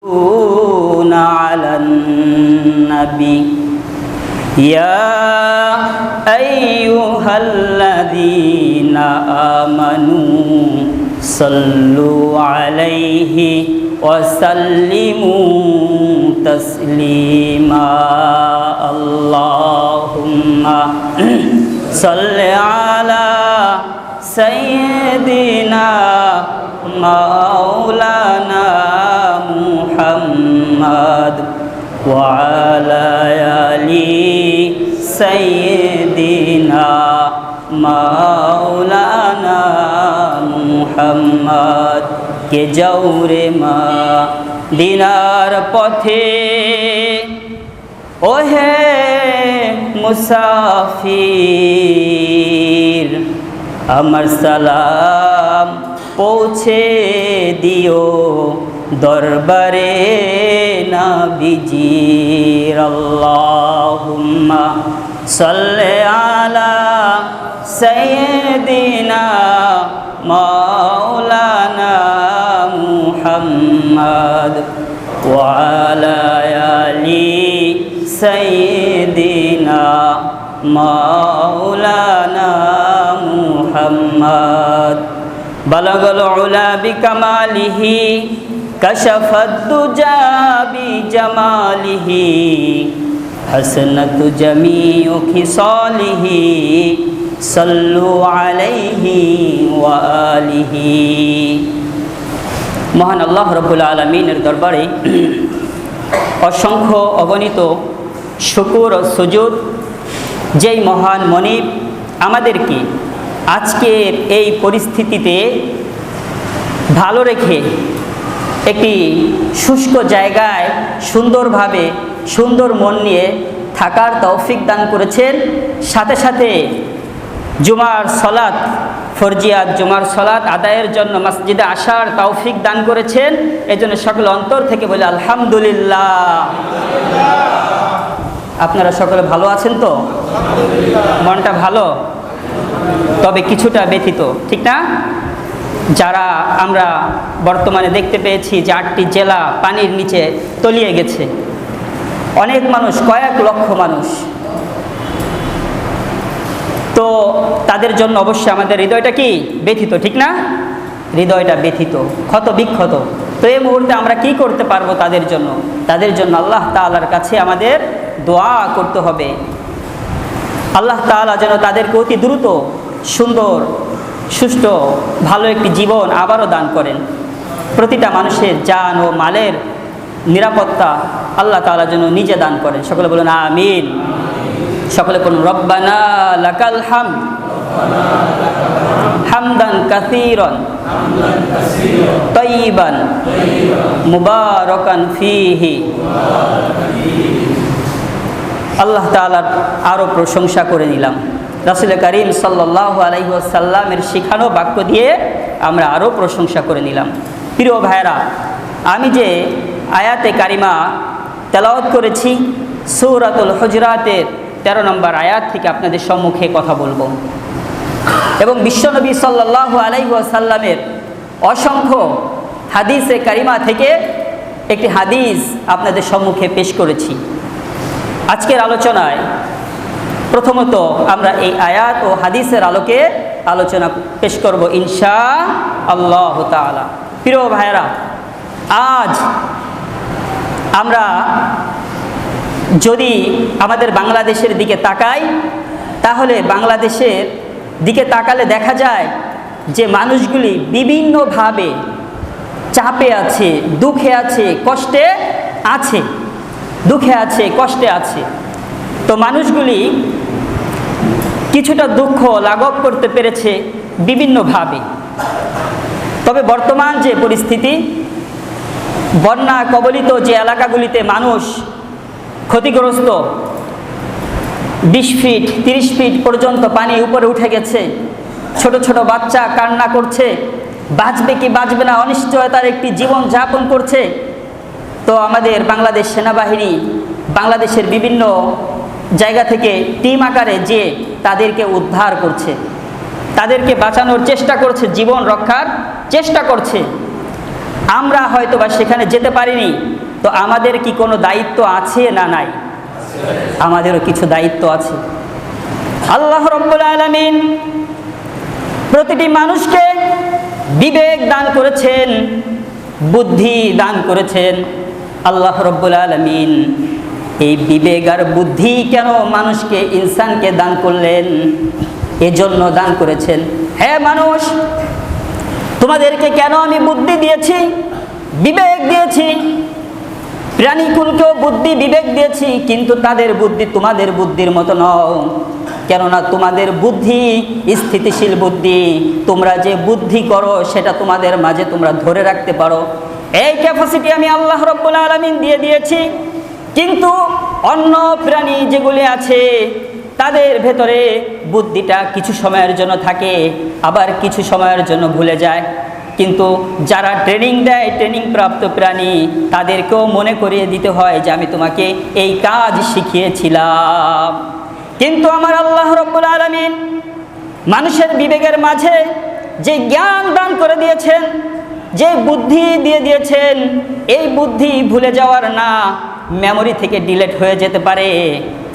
على النبي يا أيها الذين آمنوا صلوا عليه وسلموا تسليما اللهم صل على سيدنا مولانا محمد وعلى آل سيدنا مولانا محمد কে যাওরে মা দিনার পথে ওহে মুসাফির আমার সালাম পৌঁছে দিও দরবারে নবীজির আল্লাহুম্মা সাল্লি আলা সাইয়্যিদিনা মাওলানা মুহাম্মদ ওয়া আলা আলি সাইয়্যিদিনা মাওলানা মুহাম্মদ বালাগাল উলা বিকামালিহি কাশাফাদ দুজা বিজামালিহি হাসনাতু জামিউ খিসালিহি সাল্লু আলাইহি ওয়া আলিহি। মহান আল্লাহ রাব্বুল আলামিনের দরবারে অসংখ্য অগণিত শুকর ও সুজুদ, যেই মহান মনিব আমাদেরকে আজকের এই পরিস্থিতিতে ভালো রেখে একটি শুষ্ক জায়গায় সুন্দরভাবে সুন্দর মন নিয়ে থাকার তৌফিক দান করেছেন। সাথে সাথে জুমার সলাত, ফরজিয়াত জুমার সলাত আদায়ের জন্য মসজিদে আসার তৌফিক দান করেছেন। এজন্য সকল অন্তর থেকে বলে আলহামদুলিল্লাহ। আপনারা সকলে ভালো আছেন তো? মনটা ভালো, তবে কিছুটা ব্যথিত, ঠিক না? যারা আমরা বর্তমানে দেখতে পেয়েছি যে 8টি জেলা পানির নিচে তলিয়ে গেছে, অনেক মানুষ, কয়েক লক্ষ মানুষ, তো তাদের জন্য অবশ্যই আমাদের হৃদয়টা কি ব্যথিত, ঠিক না? হৃদয়টা ব্যথিত, ক্ষত বিক্ষত। তো এই মুহূর্তে আমরা কি করতে পারবো তাদের জন্য? তাদের জন্য আল্লাহ তাআলার কাছে আমাদের দোয়া করতে হবে। আল্লাহ তাআলা যেন তাদেরকে অতি দ্রুত সুন্দর সুষ্ঠু ভালো একটি জীবন আবারও দান করেন। প্রতিটা মানুষের জান ও মালের নিরাপত্তা আল্লাহ তাআলা যেন নিজে দান করেন। সকলে বলুন আমিন। সকলে বলুন রব্বানা লাকাল হামদ হামদান কাসীরান তাইয়িবান মুবারাকান ফীহি। আল্লাহ তাআলার আরও প্রশংসা করে নিলাম। রাসূল করিম সাল্লাল্লাহু আলাইহি ওয়াসাল্লামের শিখানো বাক্য দিয়ে আমরা আরও প্রশংসা করে নিলাম। প্রিয় ভাইরা, আমি যে আয়াতে কারিমা তেলাওয়াত করেছি সূরাতুল হুজরাতের 13 নম্বর আয়াত থেকে আপনাদের সম্মুখে কথা বলবো এবং বিশ্বনবী সাল্লাল্লাহু আলাইহি ওয়াসাল্লামের অসংখ্য হাদিসে কারিমা থেকে একটি হাদিস আপনাদের সম্মুখে পেশ করেছি। আজকের আলোচনায় প্রথমত আমরা এই আয়াত ও হাদিসের আলোকে আলোচনা পেশ করব ইনশাআল্লাহ তাআলা। প্রিয় ভাইরা, আজ আমরা যদি আমাদের বাংলাদেশের দিকে তাকাই, তাহলে বাংলাদেশের দিকে তাকালে দেখা যায় যে মানুষগুলি বিভিন্নভাবে চাপে আছে, দুঃখে আছে, কষ্টে আছে, দুঃখে আছে, কষ্টে আছে। তো মানুষগুলি কিছুটা দুঃখ লাঘব করতে পেরেছে বিভিন্নভাবে। তবে বর্তমান যে পরিস্থিতি, বন্যা কবলিত যে এলাকাগুলিতে মানুষ ক্ষতিগ্রস্ত, 20 ফিট 30 ফিট পর্যন্ত পানি উপরে উঠে গেছে, ছোট ছোট বাচ্চা কান্না করছে, বাঁচবে কি বাঁচবে না অনিশ্চয়তার একটি জীবন যাপন করছে। তো আমাদের বাংলাদেশ সেনাবাহিনী বাংলাদেশের বিভিন্ন জায়গা থেকে টিম আকারে যে তাদেরকে উদ্ধার করছে, তাদেরকে বাঁচানোর চেষ্টা করছে, জীবন রক্ষার চেষ্টা করছে। আমরা হয়তোবা সেখানে যেতে পারিনি, তো আমাদের কি কোনো দায়িত্ব আছে না নাই? আমাদেরও কিছু দায়িত্ব আছে। আল্লাহ রাব্বুল আলামিন প্রতিটি মানুষকে বিবেক দান করেছেন, বুদ্ধি দান করেছেন। আল্লাহ রাব্বুল আলামিন এই বিবেক আর বুদ্ধি কেন মানুষকে, ইনসানকে দান করলেন? এজন্য দান করেছেন, হে মানুষ, তোমাদেরকে কেন আমি বুদ্ধি দিয়েছি, বিবেক দিয়েছি। প্রাণীকুলকেও বুদ্ধি বিবেক দিয়েছি, কিন্তু তাদের বুদ্ধি তোমাদের বুদ্ধির মতো নয়। কেননা তোমাদের বুদ্ধি স্থিতিশীল বুদ্ধি, তোমরা যে বুদ্ধি করো সেটা তোমাদের মাঝে তোমরা ধরে রাখতে পারো, এই ক্যাপাসিটি আমি আল্লাহ রাব্বুল আলামিন দিয়ে দিয়েছি। কিন্তু অন্য প্রাণী যেগুলি আছে তাদের ভেতরে বুদ্ধিটা কিছু সময়ের জন্য থাকে, আবার কিছু সময়ের জন্য ভুলে যায়। কিন্তু যারা ট্রেনিং দেয়, ট্রেনিং প্রাপ্ত প্রাণী, তাদেরকেও মনে করিয়ে দিতে হয় যে আমি তোমাকে এই কাজ শিখিয়েছিলাম। কিন্তু আমার আল্লাহ রাব্বুল আলামিন মানুষের বিবেকের মাঝে যে জ্ঞান দান করে দিয়েছেন, যে বুদ্ধি দিয়ে দিয়েছেন, এই বুদ্ধি ভুলে যাওয়ার না, মেমোরি থেকে ডিলিট হয়ে যেতে পারে,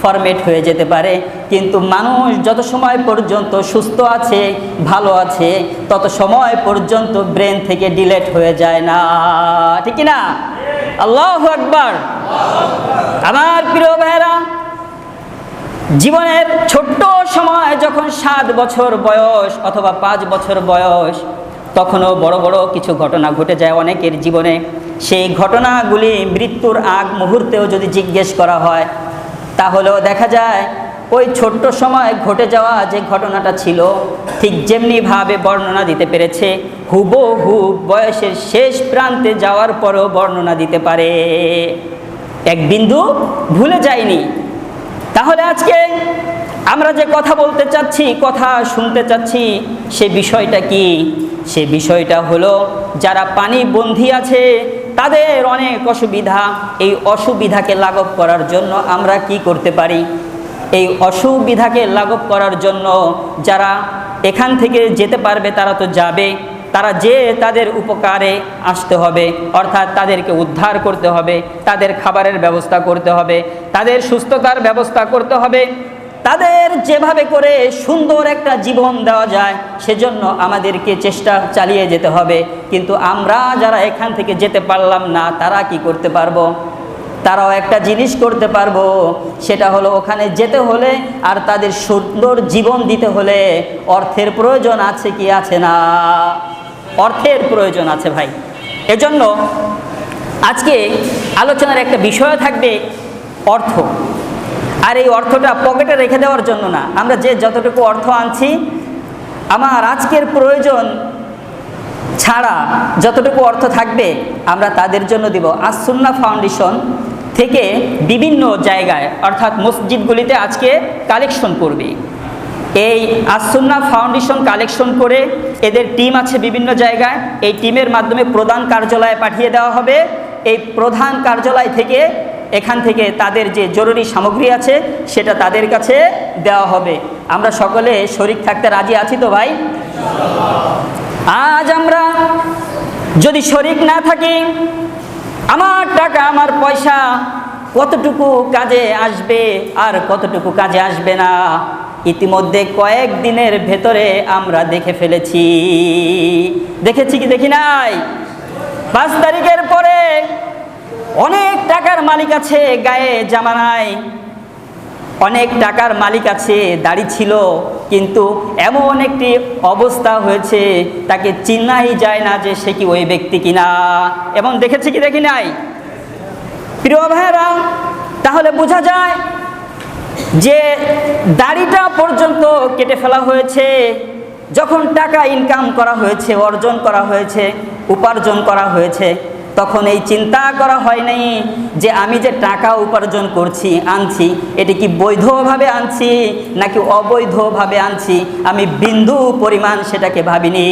ফরম্যাট হয়ে যেতে পারে। কিন্তু মানুষ যত সময় পর্যন্ত সুস্থ আছে, ভালো আছে, তত সময় পর্যন্ত ব্রেন থেকে ডিলিট হয়ে যায় না, ঠিক না? আল্লাহু আকবার। আমার প্রিয় ভাইরা, জীবনের ছোট্ট সময় যখন 7 বছর বয়স অথবা 5 বছর বয়স, তখনও বড় বড় কিছু ঘটনা ঘটে যায় অনেকের জীবনে। সেই ঘটনাগুলি মৃত্যুর আগ মুহূর্তেও যদি জিজ্ঞেস করা হয়, তাহলেও দেখা যায় ওই ছোট্ট সময় ঘটে যাওয়া যে ঘটনাটা ছিল, ঠিক যেমনিভাবে বর্ণনা দিতে পেরেছে, হুবহু বয়সের শেষ প্রান্তে যাওয়ার পরেও বর্ণনা দিতে পারে, এক বিন্দু ভুলে যায়নি। তাহলে আজকে আমরা যে কথা বলতে চাচ্ছি, কথা শুনতে চাচ্ছি, সে বিষয়টা কি? সে বিষয়টা হলো যারা পানিবন্দী আছে তাদের অনেক অসুবিধা। এই অসুবিধাকে লাঘব করার জন্য আমরা কি করতে পারি? এই অসুবিধাকে লাঘব করার জন্য যারা এখান থেকে যেতে পারবে তারা তো যাবে, তারা যে তাদের উপকারে আসতে হবে, অর্থাৎ তাদেরকে উদ্ধার করতে হবে, তাদের খাবারের ব্যবস্থা করতে হবে, তাদের সুস্থতার ব্যবস্থা করতে হবে, তাদের যেভাবে করে সুন্দর একটা জীবন দেওয়া যায় সেজন্য আমাদেরকে চেষ্টা চালিয়ে যেতে হবে। কিন্তু আমরা যারা এখান থেকে যেতে পারলাম না, তারা কি করতে পারবো? তারাও একটা জিনিস করতে পারবো, সেটা হলো ওখানে যেতে হলে আর তাদের সুন্দর জীবন দিতে হলে অর্থের প্রয়োজন আছে কি আছে না? অর্থের প্রয়োজন আছে ভাই। এজন্য আজকে আলোচনার একটা বিষয় থাকবে অর্থ। আর এই অর্থটা পকেটে রেখে দেওয়ার জন্য না, আমরা যে যতটুকু অর্থ আনছি আমার আজকের প্রয়োজন ছাড়া যতটুকু অর্থ থাকবে আমরা তাদের জন্য দিব। আস-সুন্নাহ ফাউন্ডেশন থেকে বিভিন্ন জায়গায় অর্থাৎ মসজিদগুলিতে আজকে কালেকশন করবে। এই আস-সুন্নাহ ফাউন্ডেশন কালেকশন করে এদের টিম আছে বিভিন্ন জায়গায়, এই টিমের মাধ্যমে প্রধান কার্যালয়ে পাঠিয়ে দেওয়া হবে। এই প্রধান কার্যালয় থেকে এখান থেকে তাদের যে জরুরি সামগ্রী আছে সেটা তাদের কাছে দেওয়া হবে। আমরা সকলে শরীক থাকতে রাজি আছি তো ভাই? আজ আমরা যদি শরীক না থাকি, আমার টাকা আমার পয়সা কতটুকু কাজে আসবে আর কতটুকু কাজে আসবে না ইতিমধ্যে কয়েকদিনের ভেতরে আমরা দেখে ফেলেছি। দেখেছি কি দেখি নাই? 5 তারিখের পরে অনেক টাকার মালিক আছে, গায়ে জামা নাই, অনেক টাকার মালিক আছে, দাড়ি ছিল, কিন্তু এমন একটি অবস্থা হয়েছে তাকে চিনাই যায় না যে সে কি ওই ব্যক্তি কিনা। এবং দেখেছি কি দেখি নাই? প্রিয় ভাইরা, তাহলে বোঝা যায় যে দাড়িটা পর্যন্ত কেটে ফেলা হয়েছে। যখন টাকা ইনকাম করা হয়েছে, অর্জন করা হয়েছে, উপার্জন করা হয়েছে, তখন এই চিন্তা করা হয় নাই যে আমি যে টাকা উপার্জন করছি, আনছি, এটি কি বৈধভাবে আনছি নাকি অবৈধভাবে আনছি, আমি বিন্দু পরিমাণ সেটাকে ভাবিনি।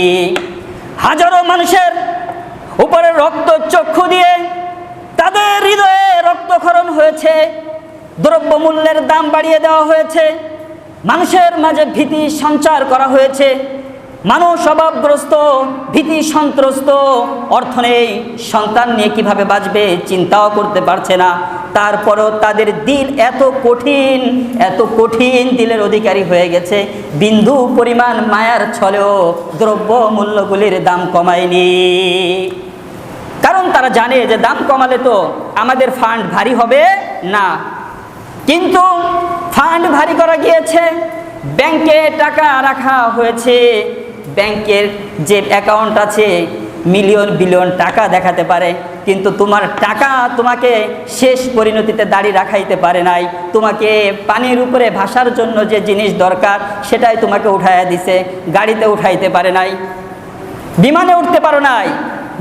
হাজারো মানুষের উপরে রক্তচক্ষু দিয়ে তাদের হৃদয়ে রক্তক্ষরণ হয়েছে, দ্রব্যমূল্যের দাম বাড়িয়ে দেওয়া হয়েছে, মানুষের মাঝে ভীতি সঞ্চার করা হয়েছে, মানুষ অভাবগ্রস্ত, ভীতি সন্ত্রস্ত, অর্থ নেই, সন্তান নিয়ে কিভাবে বাঁচবে চিন্তাও করতে পারছে না। তারপরও তাদের দিল এত কঠিন দিলের অধিকারী হয়ে গেছে, বিন্দু পরিমাণ মায়ার ছলেও দ্রব্য মূল্যগুলির দাম কমায়নি। কারণ তারা জানে যে দাম কমালে তো আমাদের ফান্ড ভারী হবে না। কিন্তু ফান্ড ভারী করা গিয়েছে, ব্যাংকে টাকা রাখা হয়েছে, ব্যাংকের যে অ্যাকাউন্ট আছে মিলিয়ন বিলিয়ন টাকা দেখাতে পারে, কিন্তু তোমার টাকা তোমাকে শেষ পরিণতিতে দাড়ি রাখাইতে পারে নাই। তোমাকে পানির উপরে ভাসার জন্য যে জিনিস দরকার সেটাই তোমাকে উঠাইয়া দিছে, গাড়িতে উঠাইতে পারে নাই, বিমানে উঠতে পারো নাই,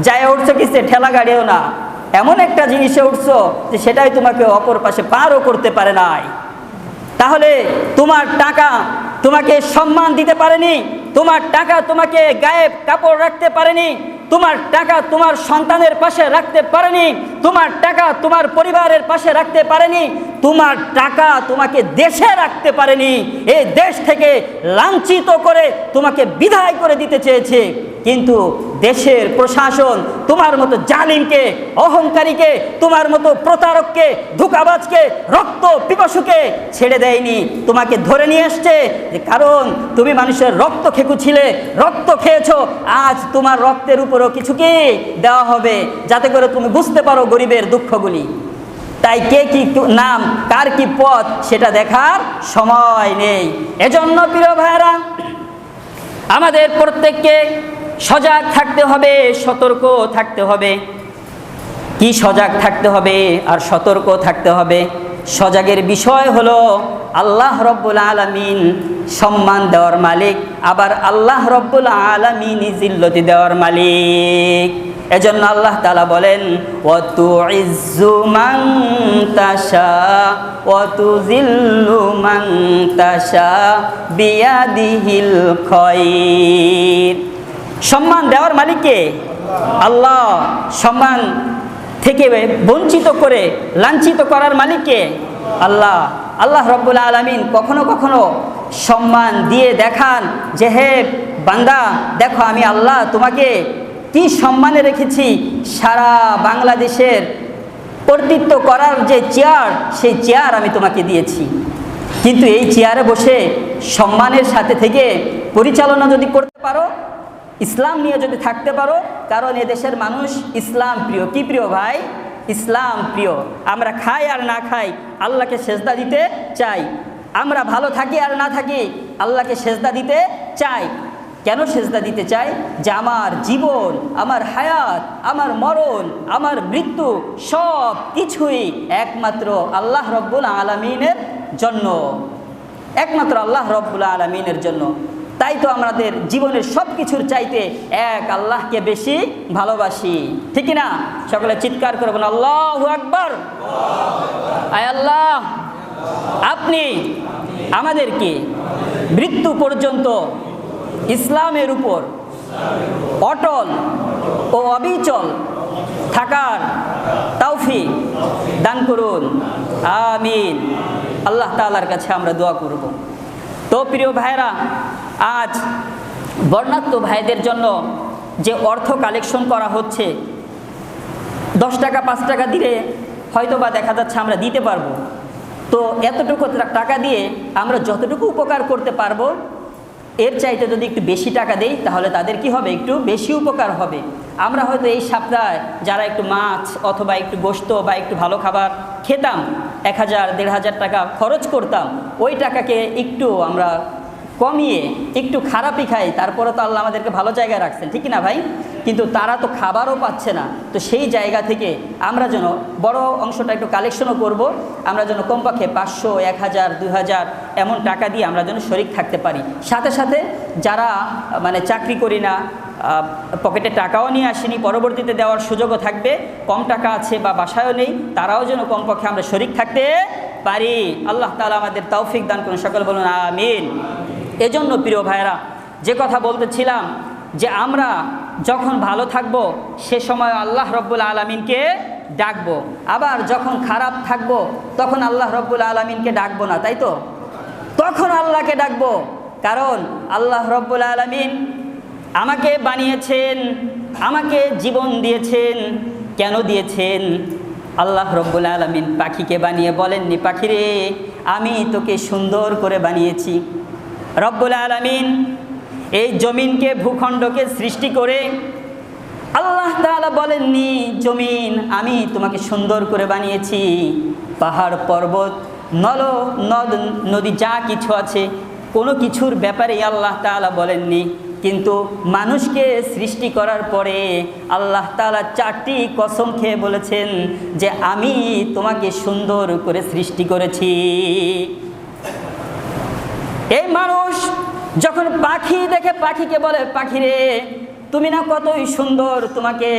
যায় উঠছো কিসে, ঠেলা গাড়িও না, এমন একটা জিনিসে উঠছো যে সেটাই তোমাকে অপর পাশে পারও করতে পারে নাই। তাহলে তোমার টাকা তোমাকে সম্মান দিতে পারেনি, তোমার টাকা তোমাকে গায়ে কাপড় রাখতে পারেনি, তোমার টাকা তোমার সন্তানের পাশে রাখতে পারেনি, তোমার টাকা তোমার পরিবারের পাশে রাখতে পারেনি, তোমার টাকা তোমাকে দেশে রাখতে পারেনি। এই দেশ থেকে লাঞ্ছিত করে তোমাকে বিদায় করে দিতে চেয়েছে, কিন্তু দেশের প্রশাসন তোমার মতো জালিমকে, অহংকারীকে, তোমার মতো প্রতারককে, ধোঁকাবাজকে, রক্ত পিপাসুকে ছেড়ে দেয়নি, তোমাকে ধরে নিয়ে এসছে। কারণ তুমি মানুষের রক্ত খেকু ছিলে, রক্ত খেয়েছো, আজ তোমার রক্তের উপরও কিছু কি দেওয়া হবে যাতে করে তুমি বুঝতে পারো গরিবের দুঃখগুলি। তাই কে কি নাম, কার কি পথ সেটা দেখার সময় নেই। এজন্য প্রিয় ভাইরা, আমাদের প্রত্যেককে সজাগ থাকতে হবে, সতর্ক থাকতে হবে। কি সজাগ থাকতে হবে আর সতর্ক থাকতে হবে? সজাগের বিষয় হলো আল্লাহ রব্বুল আলামিন সম্মান দেওয়ার মালিক, আবার আল্লাহ রব্বুল আলামিন জিল্লতি দেওয়ার মালিক। এজন্য আল্লাহ তাআলা বলেন, ওয়া তুইজ্জু মান তাশা ওয়া তুযিল্লু মান তাশা বিয়াদিহিল খায়র। সম্মান দেওয়ার মালিক কে? আল্লাহ। সম্মান থেকে বঞ্চিত করে লাঞ্ছিত করার মালিক কে? আল্লাহ। আল্লাহ রব্বুল আলামিন কখনো কখনো সম্মান দিয়ে দেখান যে হে বান্দা, দেখো আমি আল্লাহ তোমাকে কি সম্মানে রেখেছি। সারা বাংলাদেশের কর্তৃত্ব করার যে চেয়ার, সেই চেয়ার আমি তোমাকে দিয়েছি। কিন্তু এই চেয়ারে বসে সম্মানের সাথে থেকে পরিচালনা যদি করতে পারো, ইসলাম নিয়ে যদি থাকতে পারো, কারণ এদেশের মানুষ ইসলাম প্রিয়। কি প্রিয় ভাই? ইসলাম প্রিয়। আমরা খাই আর না খাই আল্লাহকে সেজদা দিতে চাই, আমরা ভালো থাকি আর না থাকি আল্লাহকে সেজদা দিতে চাই। কেন সেজদা দিতে চাই? যে আমার জীবন, আমার হায়াত, আমার মরণ, আমার মৃত্যু সব কিছুই একমাত্র আল্লাহ রব্বুল আলামিনের জন্য, একমাত্র আল্লাহ রব্বুল আলামিনের জন্য। তাই তো আমাদের জীবনের সব কিছুর চাইতে এক আল্লাহকে বেশি ভালোবাসি, ঠিক না? সকলে চিৎকার করবেন আল্লাহু আকবার। আয় আল্লাহ, আপনি আমাদেরকে মৃত্যু পর্যন্ত ইসলামের উপর অটল ও অবিচল থাকার তৌফিক দান করুন, আমিন। আল্লাহ তাআলার কাছে আমরা দোয়া করব। তো প্রিয় ভাইরা, আজ বর্ণাঢ্য ভাইদের জন্য যে অর্থ কালেকশন করা হচ্ছে, 10 টাকা 5 টাকা দিলে হয়তো বা দেখা যাচ্ছে আমরা দিতে পারবো। তো এতটুকু টাকা দিয়ে আমরা যতটুকু উপকার করতে পারবো, এর চাইতে যদি একটু বেশি টাকা দেই তাহলে তাদের কি হবে? একটু বেশি উপকার হবে। আমরা হয়তো এই সপ্তাহে যারা একটু মাছ অথবা একটু গোশত বা একটু ভালো খাবার খেতাম, 1000-1500 টাকা খরচ করতাম, ওই টাকাকে একটু আমরা কমিয়ে একটু খারাপই খাই, তারপরে তো আল্লাহ আমাদেরকে ভালো জায়গায় রাখছেন, ঠিক না ভাই? কিন্তু তারা তো খাবারও পাচ্ছে না। তো সেই জায়গা থেকে আমরা যেন বড় অংশটা একটু কালেকশনও করব, আমরা যেন কমপক্ষে 500, 1000, 2000 এমন টাকা দিয়ে আমরা যেন শরিক থাকতে পারি। সাথে সাথে যারা মানে চাকরি করি না, পকেটে টাকাও নিয়ে আসেনি, পরবর্তীতে দেওয়ার সুযোগও থাকবে, কম টাকা আছে বা বাসায়ও নেই, তারাও যেন কমপক্ষে আমরা শরিক থাকতে পারি। আল্লাহ তাআলা আমাদের তৌফিক দান করুন, সকল বলুন আমিন। এজন্য প্রিয় ভাইরা, যে কথা বলতেছিলাম যে আমরা যখন ভালো থাকব সে সময় আল্লাহ রব্বুল আলামিনকে ডাকবো, আবার যখন খারাপ থাকব তখন আল্লাহ রব্বুল আলামিনকে ডাকবো না, তাই তো? তখন আল্লাহকে ডাকবো, কারণ আল্লাহ রব্বুল আলামিন আমাকে বানিয়েছেন, আমাকে জীবন দিয়েছেন। কেন দিয়েছেন? আল্লাহ রব্বুল আলামিন পাখিকে বানিয়ে বলেননি, পাখিরে আমি তোকে সুন্দর করে বানিয়েছি। রব্বুল আলামিন এই জমিনকে, ভূখণ্ডকে সৃষ্টি করে আল্লাহ তাআলা বলেননি, জমিন আমি তোমাকে সুন্দর করে বানিয়েছি। পাহাড় পর্বত নদ নদী যা কিছু আছে কোনো কিছুর ব্যাপারে আল্লাহ তাআলা বলেননি। কিন্তু মানুষকে সৃষ্টি করার পরে আল্লাহ তাআলা 4টি কসম খেয়ে বলেছেন যে আমি তোমাকে সুন্দর করে সৃষ্টি করেছি। এই মানুষ যখন পাখি দেখে পাখিকে বলে, পাখিরে তুমি না কতই সুন্দর, তোমাকে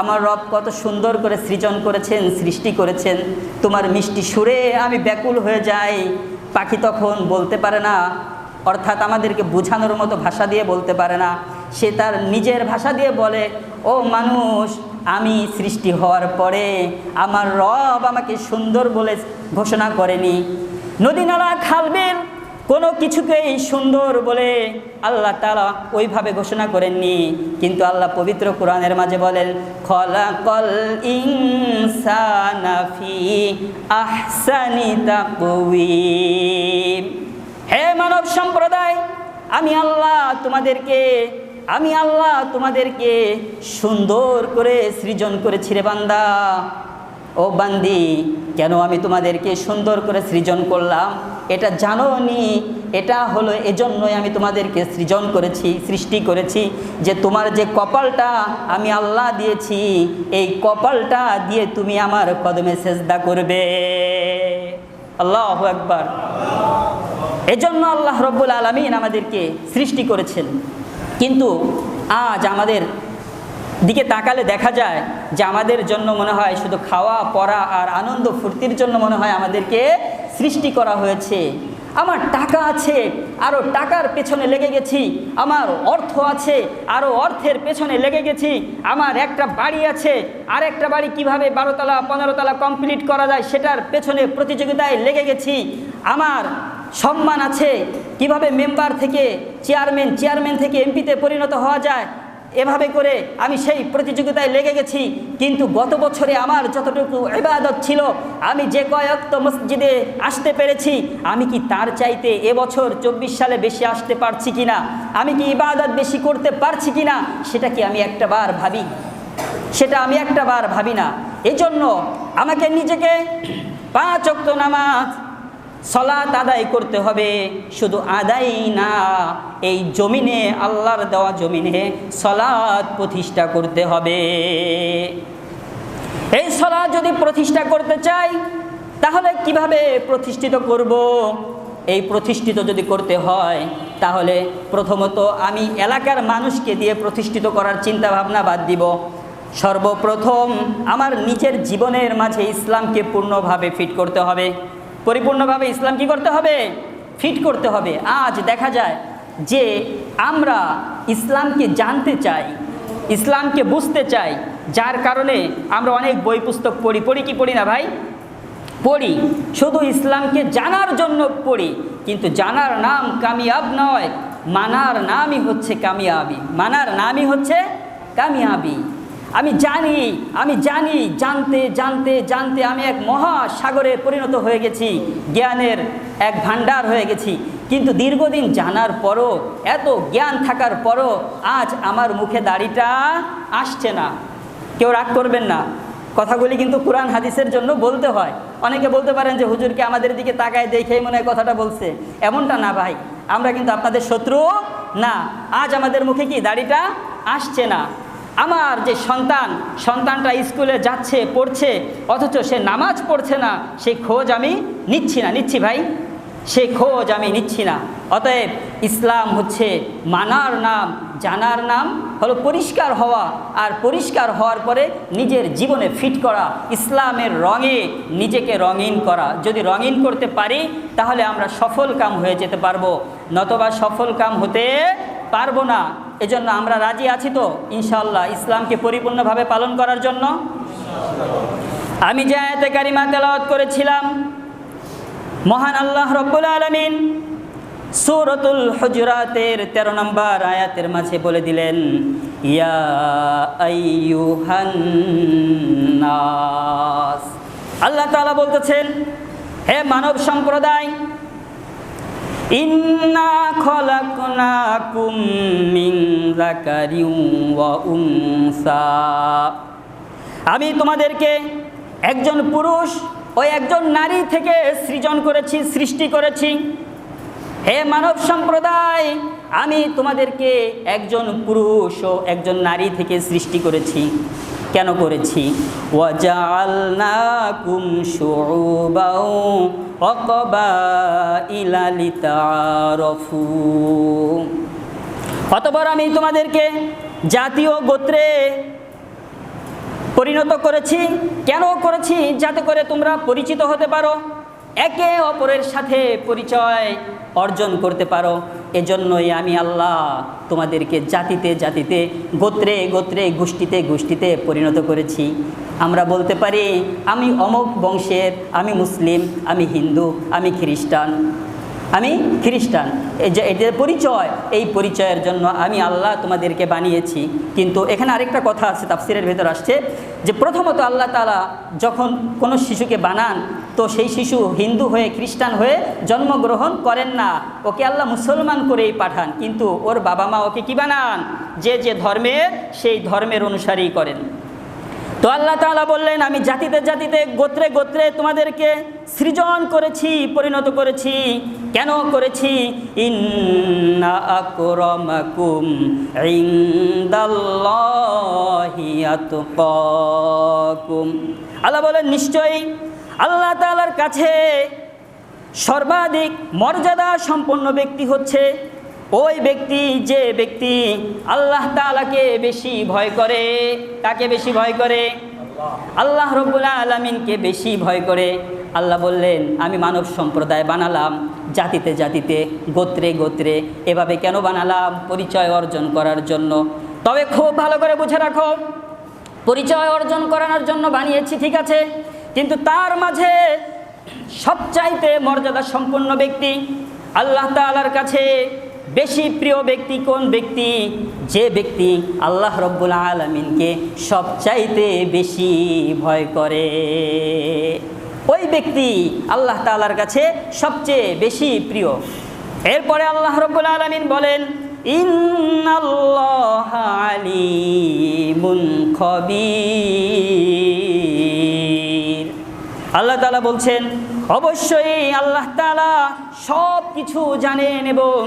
আমার রব কত সুন্দর করে সৃজন করেছেন, সৃষ্টি করেছেন, তোমার মিষ্টি সুরে আমি ব্যাকুল হয়ে যাই। পাখি তখন বলতে পারে না, অর্থাৎ আমাদেরকে বোঝানোর মতো ভাষা দিয়ে বলতে পারে না। সে তার নিজের ভাষা দিয়ে বলে, ও মানুষ, আমি সৃষ্টি হওয়ার পরে আমার রব আমাকে সুন্দর বলে ঘোষণা করেনি। নদী নালা খালবিল কোনো কিছুকেই সুন্দর বলে আল্লাহ তাআলা ওইভাবে ঘোষণা করেননি। কিন্তু আল্লাহ পবিত্র কোরআনের মাঝে বলেন, খলাকাল ইনসানা ফি আহসানি তাকওয়িম। হে মানব সম্প্রদায়, আমি আল্লাহ তোমাদেরকে সুন্দর করে সৃজন করেছি রে বান্দা। ও বান্দি, কেন আমি তোমাদেরকে সুন্দর করে সৃজন করলাম এটা জানো নি? এটা হলো এজন্যই আমি তোমাদেরকে সৃজন করেছি, সৃষ্টি করেছি যে তোমার যে কপালটা আমি আল্লাহ দিয়েছি, এই কপালটা দিয়ে তুমি আমার কদমে সেজদা করবে। আল্লাহু আকবার। এজন্য আল্লাহ রব্বুল আলামিন আমাদেরকে সৃষ্টি করেছেন। কিন্তু আজ আমাদের দিকে তাকালে দেখা যায় যে আমাদের জন্য মনে হয় শুধু খাওয়া পড়া আর আনন্দ ফুর্তির জন্য মনে হয় আমাদেরকে সৃষ্টি করা হয়েছে। আমার টাকা আছে, আরও টাকার পেছনে লেগে গেছি। আমার অর্থ আছে, আরও অর্থের পেছনে লেগে গেছি। আমার একটা বাড়ি আছে, আর একটা বাড়ি কিভাবে 12 তলা 15 তলা কমপ্লিট করা যায় সেটার পেছনে প্রতিযোগিতায় লেগে গেছি। আমার সম্মান আছে, কিভাবে মেম্বার থেকে চেয়ারম্যান থেকে এমপিতে পরিণত হওয়া যায়, এভাবে করে আমি সেই প্রতিযোগিতায় লেগে গেছি। কিন্তু গত বছরে আমার যতটুকু ইবাদত ছিল, আমি যে কয়েকত মসজিদে আসতে পেরেছি, আমি কি তার চাইতে এবছর 24 সালে বেশি আসতে পারছি কিনা, আমি কি ইবাদত বেশি করতে পারছি কিনা, সেটা কি আমি একটাবার ভাবি? সেটা আমি একটাবার ভাবি না। এজন্য আমাকে নিজেকে 5 ওয়াক্ত নামাজ সালাত আদায় করতে হবে। শুধু আদায় না, এই জমিনে, আল্লাহর দেওয়া জমিনে সালাত প্রতিষ্ঠা করতে হবে। এই সালাত যদি প্রতিষ্ঠা করতে চাই তাহলে কিভাবে প্রতিষ্ঠিত করব? এই প্রতিষ্ঠিত যদি করতে হয় তাহলে প্রথমত আমি এলাকার মানুষকে দিয়ে প্রতিষ্ঠিত করার চিন্তা ভাবনা বাদ দিব। সর্বপ্রথম আমার নিজের জীবনের মাঝে ইসলামকে পূর্ণভাবে ফিট করতে হবে। পরিপূর্ণভাবে ইসলাম কি করতে হবে? ফিট করতে হবে। আজ দেখা যায় যে আমরা ইসলামকে জানতে চাই, ইসলামকে বুঝতে চাই, যার কারণে আমরা অনেক বই পুস্তক পড়ি কি পড়ি না ভাই? পড়ি। শুধু ইসলামকে জানার জন্য পড়ি, কিন্তু জানার নাম কামিয়াব নয়, মানার নামই হচ্ছে কামিয়াবি। মানার নামই হচ্ছে কামিয়াবি। আমি জানি জানতে জানতে জানতে আমি এক মহাসাগরে পরিণত হয়ে গেছি, জ্ঞানের এক ভান্ডার হয়ে গেছি। কিন্তু দীর্ঘদিন জানার পরও, এত জ্ঞান থাকার পরও আজ আমার মুখে দাড়িটা আসছে না। কেউ রাগ করবেন না, কথাগুলি কিন্তু কোরআন হাদিসের জন্য বলতে হয়। অনেকে বলতে পারেন যে হুজুরকে আমাদের দিকে তাকায় দেখেই মনে হয় কথাটা বলছে। এমনটা না ভাই, আমরা কিন্তু আপনাদের শত্রু না। আজ আমাদের মুখে কি দাড়িটা আসছে না। আমার যে সন্তানটা স্কুলে যাচ্ছে, পড়ছে, অথচ সে নামাজ পড়ছে না, সেই খোঁজ আমি নিচ্ছি ভাই, সেই খোঁজ আমি নিচ্ছি না। অতএব ইসলাম হচ্ছে মানার নাম, জানার নাম হলো পরিষ্কার হওয়া, আর পরিষ্কার হওয়ার পরে নিজের জীবনে ফিট করা, ইসলামের রঙে নিজেকে রঙিন করা। যদি রঙিন করতে পারি তাহলে আমরা সফল কাম হয়ে যেতে পারবো, নতবা সফল কাম হতে পারবো না। এজন্য আমরা রাজি আছি তো ইনশাআল্লাহ ইসলামকে পরিপূর্ণভাবে পালন করার জন্য? আমি যে আয়াতে কারিমা তেলাওয়াত করেছিলাম, মহান আল্লাহ রব্বুল আলামিন সূরাতুল হুজুরাতের 13 নম্বর আয়াতের মাঝে বলে দিলেন, ইয়া আইয়ুহান নাস। আল্লাহ তাআলা বলতেছেন, হে মানব সম্প্রদায়, ইন্না খলাকনাকুম মিন যাকারিন ওয়া উনসা, আমি তোমাদেরকে একজন পুরুষ ও একজন নারী থেকে সৃজন করেছি, সৃষ্টি করেছি। হে মানব সম্প্রদায়, আমি তোমাদেরকে একজন পুরুষ ও একজন নারী থেকে সৃষ্টি করেছি। কেন করেছি? ওয়াজআলনাকুম শুউবাও ওয়া ক্বাবাইলা লিতাআরাফু, অতঃপর আমি তোমাদেরকে জাতীয় গোত্রে পরিণত করেছি। কেন করেছি? যাতে করে তোমরা পরিচিত হতে পারো, একে অপরের সাথে পরিচয় অর্জন করতে পারো। এজন্যই আমি আল্লাহ তোমাদেরকে জাতিতে জাতিতে, গোত্রে গোত্রে, গোষ্ঠীতে গোষ্ঠীতে পরিণত করেছি। আমরা বলতে পারি আমি অমুক বংশের, আমি মুসলিম, আমি হিন্দু, আমি খ্রিস্টান। এই যে এদের পরিচয়, এই পরিচয়ের জন্য আমি আল্লাহ তোমাদেরকে বানিয়েছি। কিন্তু এখানে আরেকটা কথা আছে, তাফসিরের ভেতর আসছে যে প্রথমত আল্লাহ তাআলা যখন কোনো শিশুকে বানান, তো সেই শিশু হিন্দু হয়ে, খ্রিস্টান হয়ে জন্মগ্রহণ করেন না, ওকে আল্লাহ মুসলমান করেই পাঠান। কিন্তু ওর বাবা মা ওকে কি বানান? যে যে ধর্মের, সেই ধর্মের অনুসারী করেন। তো আল্লাহ তাআলা বললেন, আমি জাতিতে জাতিতে, গোত্রে গোত্রে তোমাদেরকে সৃজন করেছি, পরিণত করেছি। কেন করেছি? ইন্না আকরামাকুম ইনদাল্লাহি আতকাকুম, আল্লাহ বলেন নিশ্চয়ই আল্লাহ তাআলার কাছে সর্বাধিক মর্যাদা সম্পন্ন ব্যক্তি হচ্ছে ওই ব্যক্তি, যে ব্যক্তি আল্লাহ তাআলাকে বেশি ভয় করে। কাকে বেশি ভয় করে? আল্লাহ রাব্বুল আলামিনকে বেশি ভয় করে। আল্লাহ বললেন, আমি মানব সম্প্রদায় বানালাম জাতিতে জাতিতে, গোত্রে গোত্রে। এভাবে কেন বানালাম? পরিচয় অর্জন করার জন্য। তবে খুব ভালো করে বুঝে রাখো, পরিচয় অর্জন করানোর জন্য বানিয়েছি, ঠিক আছে, কিন্তু তার মাঝে সবচাইতে মর্যাদা সম্পন্ন ব্যক্তি, আল্লাহ তাআলার কাছে বেশি প্রিয় ব্যক্তি কোন ব্যক্তি? যে ব্যক্তি আল্লাহ রাব্বুল আলামিনকে সবচাইতে বেশি ভয় করে, ওই ব্যক্তি আল্লাহ তাআলার কাছে সবচেয়ে বেশি প্রিয়। এরপরে আল্লাহ রাব্বুল আলামিন বলেন, ইন্নাল্লাহা আলিমুন খবীর। আল্লাহ তাআলা বলছেন, অবশ্যই আল্লাহ তাআলা সব কিছু জানেন এবং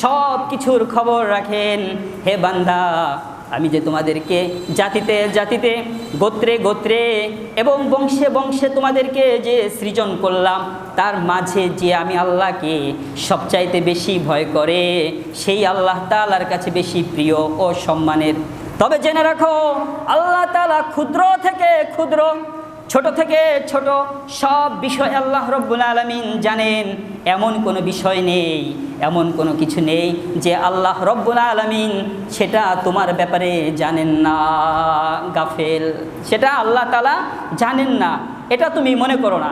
সব কিছুর খবর রাখেন। হে বান্দা, আমি যে তোমাদেরকে জাতিতে জাতিতে, গোত্রে গোত্রে এবং বংশে বংশে তোমাদেরকে যে সৃজন করলাম, তার মাঝে যে আমি আল্লাহকে সবচাইতে বেশি ভয় করে, সেই আল্লাহ তাআলার কাছে বেশি প্রিয় ও সম্মানের। তবে জেনে রাখো, আল্লাহ তাআলা ক্ষুদ্র থেকে ক্ষুদ্র, ছোট থেকে ছোট সব বিষয় আল্লাহ রাব্বুল আলামিন জানেন। এমন কোনো বিষয় নেই, এমন কোনো কিছু নেই যে আল্লাহ রাব্বুল আলামিন সেটা তোমার ব্যাপারে জানেন না। গাফেল, সেটা আল্লাহ তাআলা জানেন না, এটা তুমি মনে করো না।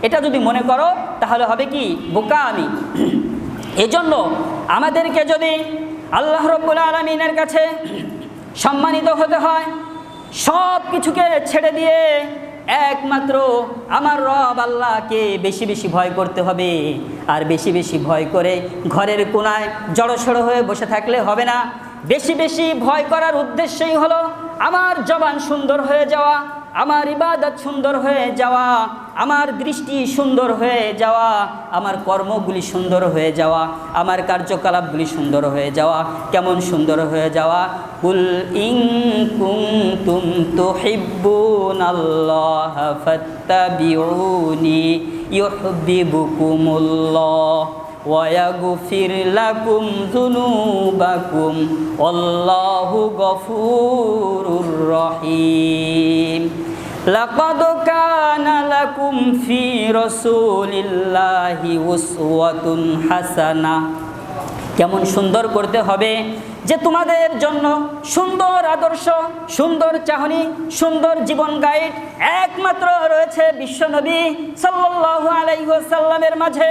এটা যদি মনে করো তাহলে হবে কি? বোকামি। এজন্য আমাদেরকে যদি আল্লাহ রাব্বুল আলামিনের কাছে সম্মানিত হতে হয়, সব কিছুকে ছেড়ে দিয়ে একমাত্র আমার রব আল্লাহকে বেশি বেশি ভয় করতে হবে। আর বেশি বেশি ভয় করে ঘরের কোনায় জড়সড় হয়ে বসে থাকলে হবে না। বেশি বেশি ভয় করার উদ্দেশ্যই হলো আমার জবান সুন্দর হয়ে যাওয়া, আমার ইবাদত সুন্দর হয়ে যাওয়া, আমার দৃষ্টি সুন্দর হয়ে যাওয়া, আমার কর্মগুলি সুন্দর হয়ে যাওয়া, আমার কার্যকলাপগুলি সুন্দর হয়ে যাওয়া। কেমন সুন্দর হয়ে যাওয়া? কুল ইন কুনতুম তুহিব্বুনাল্লাহ ফাত্তাবিউনি ইউহিব্বুকুমুল্লাহ ওয়া ইয়াগফির লাকুম যুনুবাকুম আল্লাহু গফুরুর রহিম। লাকাদ কানা লাকুম ফি রাসূলিল্লাহি উসওয়াতুন হাসানাহ। কেমন সুন্দর করতে হবে যে তোমাদের জন্য সুন্দর আদর্শ, সুন্দর চাহনি, সুন্দর জীবন গাইড একমাত্র রয়েছে বিশ্বনবী সাল্লাল্লাহু আলাইহি ওয়াসাল্লামের মাঝে।